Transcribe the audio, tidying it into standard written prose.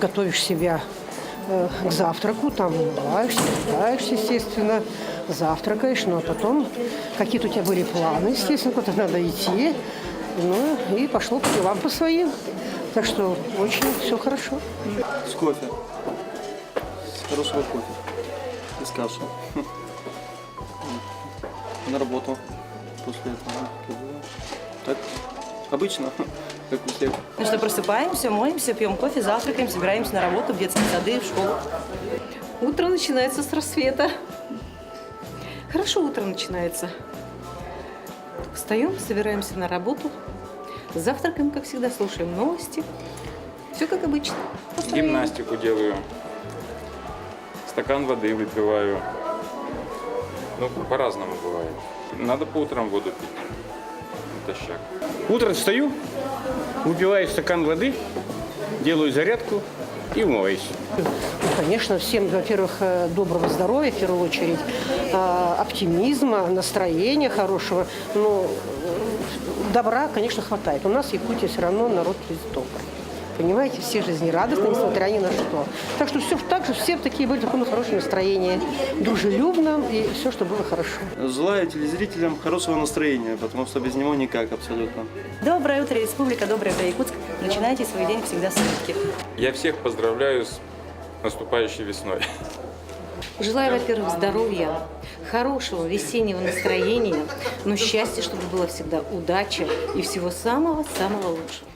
готовишь себя к завтраку, там умываешься, естественно, завтракаешь, ну а потом какие-то у тебя были планы, естественно, куда-то надо идти, ну и пошло по делам по своим. Так что очень все хорошо. С кофе. С хорошего кофе. И с кашей. На работу после этого. Так, обычно, как у всех. Ну что, просыпаемся, моемся, пьем кофе, завтракаем, собираемся на работу, в детские сады, в школу. Утро начинается с рассвета. Хорошо утро начинается. Встаем, собираемся на работу, завтракаем, как всегда, слушаем новости. Все как обычно. Гимнастику делаю, стакан воды выпиваю. Ну, по-разному бывает. Надо по утрам воду пить. Натощак. Утром встаю, выпиваю стакан воды, делаю зарядку и умываюсь. Ну, конечно, всем, во-первых, доброго здоровья, в первую очередь, оптимизма, настроения хорошего. Но добра, конечно, хватает. У нас в Якутии все равно народ весь добрый. Понимаете, все жизнерадостные, несмотря ни на что. Так что все так же, все такие были в таком хорошем настроении, дружелюбном, и все, что было хорошо. Желаю телезрителям хорошего настроения, потому что без него никак абсолютно. Доброе утро, республика, доброе утро, Якутск. Начинайте свой день всегда с улыбки. Я всех поздравляю с наступающей весной. Желаю, во-первых, здоровья, хорошего весеннего настроения, но счастья, чтобы было всегда, удачи и всего самого-самого лучшего.